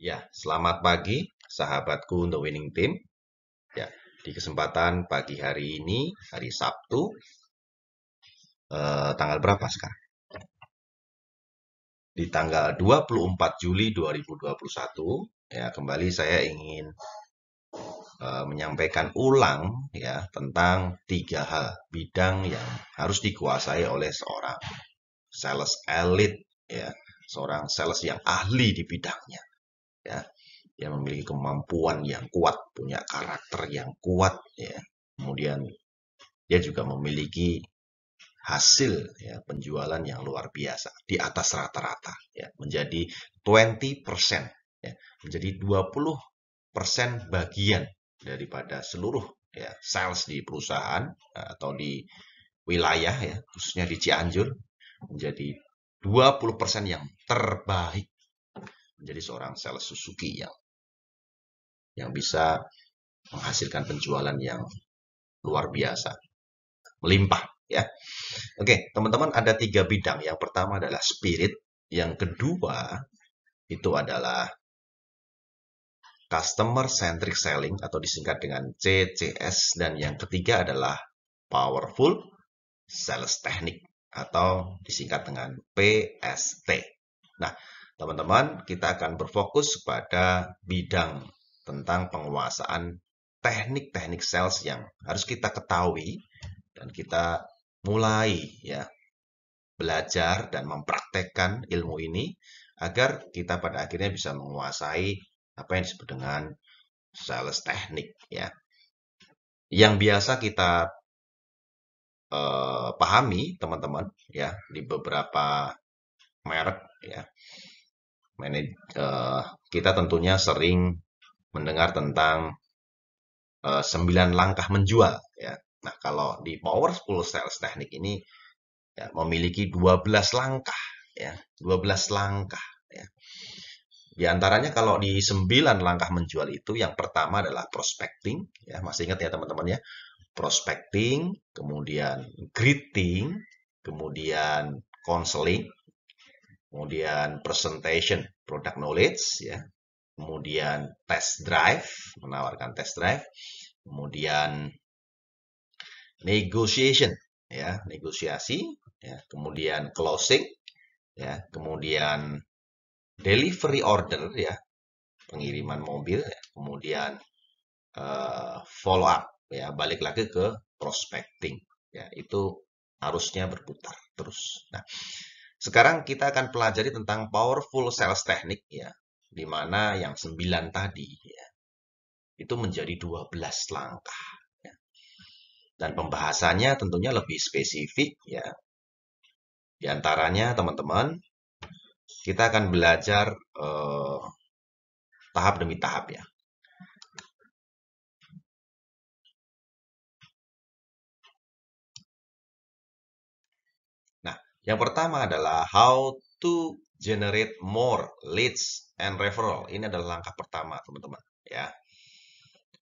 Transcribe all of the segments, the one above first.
Ya, selamat pagi sahabatku The Winning Team. Ya, di kesempatan pagi hari ini, hari Sabtu, tanggal berapa sekarang? Di tanggal 24 Juli 2021, ya kembali saya ingin menyampaikan ulang ya tentang 3 hal bidang yang harus dikuasai oleh seorang sales elite ya, seorang sales yang ahli di bidangnya ya. Yang memiliki kemampuan yang kuat, punya karakter yang kuat, ya. Kemudian dia juga memiliki hasil ya, penjualan yang luar biasa di atas rata-rata, ya, menjadi 20%, ya, menjadi 20% bagian daripada seluruh ya, sales di perusahaan atau di wilayah ya, khususnya di Cianjur, menjadi 20% yang terbaik menjadi seorang sales Suzuki yang bisa menghasilkan penjualan yang luar biasa, melimpah ya. Oke, teman-teman ada 3 bidang. Yang pertama adalah spirit, yang kedua itu adalah customer centric selling atau disingkat dengan CCS, dan yang ketiga adalah powerful sales technique atau disingkat dengan PST. Nah, teman-teman, kita akan berfokus pada bidang tentang penguasaan teknik-teknik sales yang harus kita ketahui dan kita mulai ya belajar dan mempraktekkan ilmu ini agar kita pada akhirnya bisa menguasai apa yang disebut dengan sales teknik ya. Yang biasa kita pahami teman-teman ya di beberapa merek ya. Kita tentunya sering mendengar tentang 9 langkah menjual ya. Nah, kalau di Powerful Sales Technique ini ya, memiliki 12 langkah ya, 12 langkah ya. Di antaranya kalau di 9 langkah menjual itu yang pertama adalah prospecting ya, masih ingat ya teman-teman ya. Prospecting, kemudian greeting, kemudian counseling, kemudian presentation, product knowledge ya. Kemudian test drive, menawarkan test drive, kemudian negotiation ya, negosiasi ya, kemudian closing ya, kemudian delivery order ya, pengiriman mobil ya, kemudian follow up ya, balik lagi ke prospecting ya, itu harusnya berputar terus. Nah, sekarang kita akan pelajari tentang powerful sales technique ya, di mana yang 9 tadi ya, itu menjadi 12 langkah. Ya. Dan pembahasannya tentunya lebih spesifik ya. Di antaranya teman-teman, kita akan belajar tahap demi tahap ya. Nah, yang pertama adalah how to generate more leads and referral. Ini adalah langkah pertama teman-teman ya.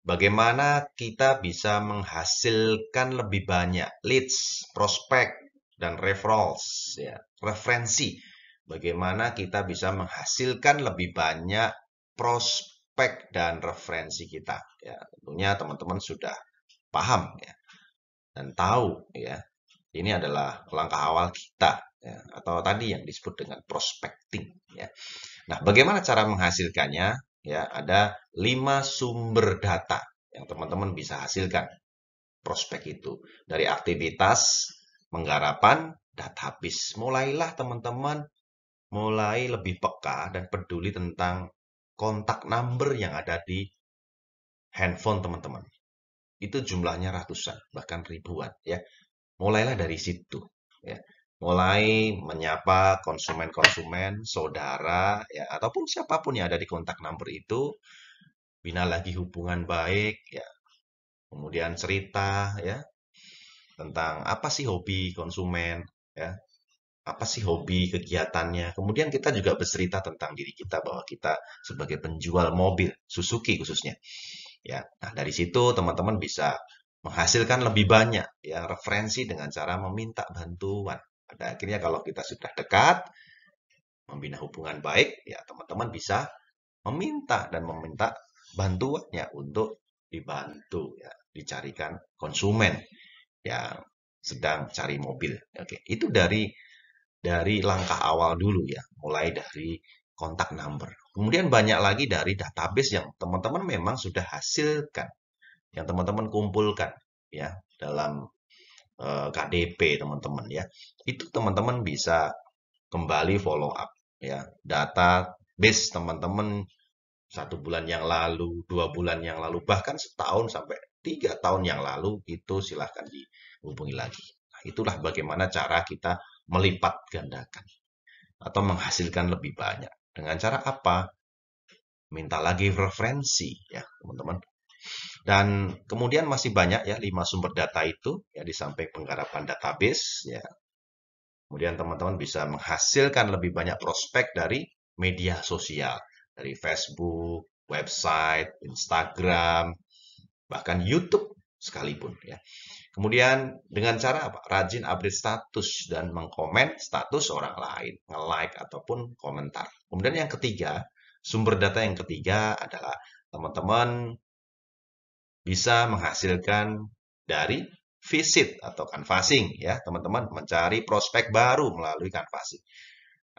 Bagaimana kita bisa menghasilkan lebih banyak leads, prospek, dan referrals, ya, referensi. Bagaimana kita bisa menghasilkan lebih banyak prospek dan referensi kita. Ya, tentunya teman-teman sudah paham ya, dan tahu ya. Ini adalah langkah awal kita ya, atau tadi yang disebut dengan prospecting ya. Nah, bagaimana cara menghasilkannya? Ya, ada 5 sumber data yang teman-teman bisa hasilkan prospek itu. Dari aktivitas penggarapan database. Mulailah teman-teman mulai lebih peka dan peduli tentang kontak number yang ada di handphone teman-teman. Itu jumlahnya ratusan, bahkan ribuan ya. Mulailah dari situ ya. Mulai menyapa konsumen-konsumen, saudara, ya, ataupun siapapun yang ada di kontak number itu, bina lagi hubungan baik, ya. Kemudian cerita, ya, tentang apa sih hobi konsumen, ya, apa sih hobi kegiatannya. Kemudian kita juga bercerita tentang diri kita bahwa kita sebagai penjual mobil, Suzuki khususnya. Ya, nah dari situ teman-teman bisa menghasilkan lebih banyak ya referensi dengan cara meminta bantuan. Pada akhirnya kalau kita sudah dekat, membina hubungan baik, ya teman-teman bisa meminta bantuannya untuk dibantu ya, dicarikan konsumen yang sedang cari mobil. Oke, itu dari langkah awal dulu ya, mulai dari kontak number. Kemudian banyak lagi dari database yang teman-teman memang sudah hasilkan, yang teman-teman kumpulkan ya dalam KDP teman-teman ya. Itu teman-teman bisa kembali follow up ya. Database teman-teman 1 bulan yang lalu, 2 bulan yang lalu, bahkan setahun sampai 3 tahun yang lalu itu silahkan dihubungi lagi. Nah, itulah bagaimana cara kita melipat gandakan atau menghasilkan lebih banyak. Dengan cara apa? Minta lagi referensi ya, teman-teman. Dan kemudian masih banyak ya 5 sumber data itu ya di samping penggarapan database ya. Kemudian teman-teman bisa menghasilkan lebih banyak prospek dari media sosial, dari Facebook, website, Instagram, bahkan YouTube sekalipun ya. Kemudian dengan cara apa? Rajin update status dan mengkomen status orang lain, nge-like ataupun komentar. Kemudian yang ketiga, sumber data yang ketiga adalah teman-teman bisa menghasilkan dari visit atau canvassing ya, teman-teman mencari prospek baru melalui canvassing.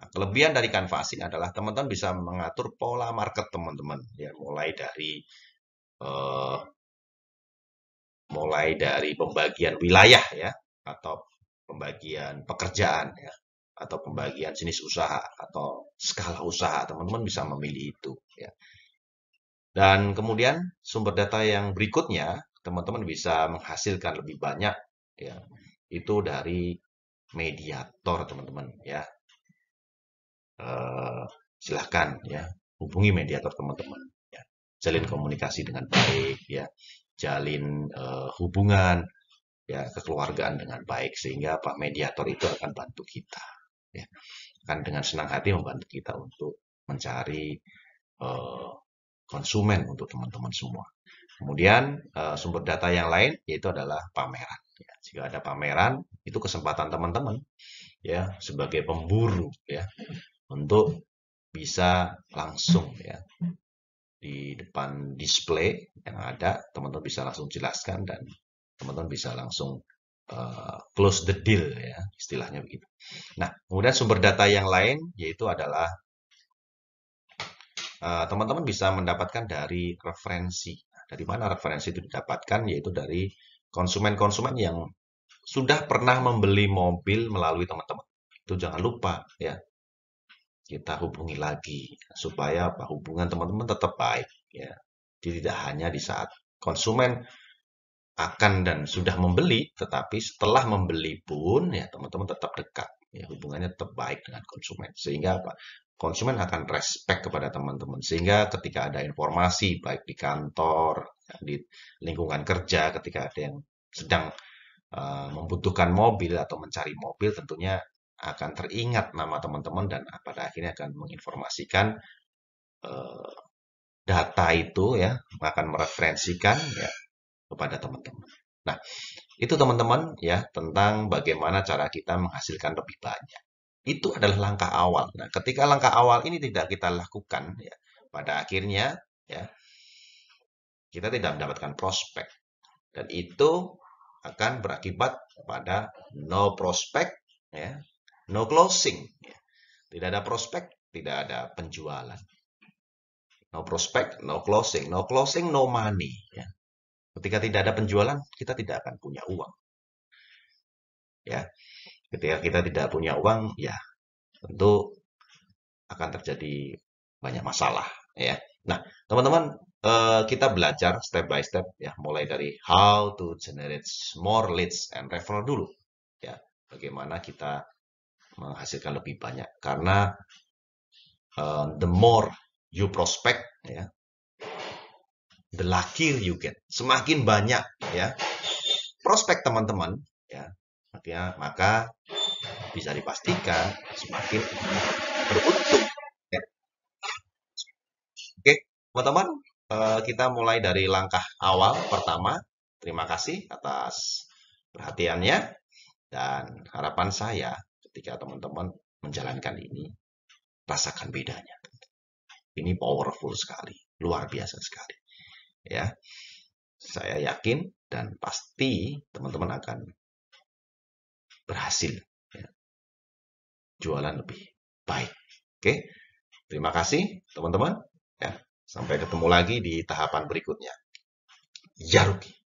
Nah, kelebihan dari canvassing adalah teman-teman bisa mengatur pola market teman-teman ya, eh, mulai dari pembagian wilayah ya, atau pembagian pekerjaan ya, atau pembagian jenis usaha atau skala usaha, teman-teman bisa memilih itu ya. Dan kemudian sumber data yang berikutnya, teman-teman bisa menghasilkan lebih banyak ya. Itu dari mediator, teman-teman ya. Silahkan ya, hubungi mediator teman-teman ya. Jalin komunikasi dengan baik ya. Jalin hubungan ya kekeluargaan dengan baik sehingga Pak mediator itu akan bantu kita ya. Akan dengan senang hati membantu kita untuk mencari eh, konsumen untuk teman-teman semua. Kemudian sumber data yang lain yaitu adalah pameran. Ya, jika ada pameran, itu kesempatan teman-teman ya sebagai pemburu ya untuk bisa langsung ya di depan display yang ada, teman-teman bisa langsung jelaskan dan teman-teman bisa langsung close the deal ya istilahnya begitu. Nah, kemudian sumber data yang lain yaitu adalah teman-teman bisa mendapatkan dari referensi. Nah, dari mana referensi itu didapatkan? Yaitu dari konsumen-konsumen yang sudah pernah membeli mobil melalui teman-teman. Itu jangan lupa ya, kita hubungi lagi supaya apa, hubungan teman-teman tetap baik ya. Jadi tidak hanya di saat konsumen akan dan sudah membeli, tetapi setelah membeli pun ya teman-teman tetap dekat. Ya, hubungannya tetap baik dengan konsumen. Sehingga apa? Konsumen akan respect kepada teman-teman. Sehingga ketika ada informasi baik di kantor, ya, di lingkungan kerja, ketika ada yang sedang membutuhkan mobil atau mencari mobil, tentunya akan teringat nama teman-teman dan pada akhirnya akan menginformasikan eh, data itu ya, akan mereferensikan ya kepada teman-teman. Nah, itu teman-teman ya tentang bagaimana cara kita menghasilkan lebih banyak. Itu adalah langkah awal. Nah, ketika langkah awal ini tidak kita lakukan ya, pada akhirnya ya kita tidak mendapatkan prospek dan itu akan berakibat pada no prospek ya, no closing ya. Tidak ada prospek, tidak ada penjualan. No prospek, no closing, no closing, no money ya. Ketika tidak ada penjualan, kita tidak akan punya uang ya. Ketika kita tidak punya uang, ya tentu akan terjadi banyak masalah ya. Nah, teman-teman kita belajar step by step ya, mulai dari how to generate more leads and referral dulu ya. Bagaimana kita menghasilkan lebih banyak karena the more you prospect ya, the luckier you get. Semakin banyak ya prospek teman-teman ya, maka bisa dipastikan semakin beruntung. Ya. Oke, teman-teman, kita mulai dari langkah awal pertama. Terima kasih atas perhatiannya dan harapan saya ketika teman-teman menjalankan ini, rasakan bedanya. Ini powerful sekali, luar biasa sekali. Ya, saya yakin dan pasti teman-teman akan berhasil ya, jualan lebih baik. Oke, terima kasih teman-teman. Ya, sampai ketemu lagi di tahapan berikutnya. Ya, Ruki.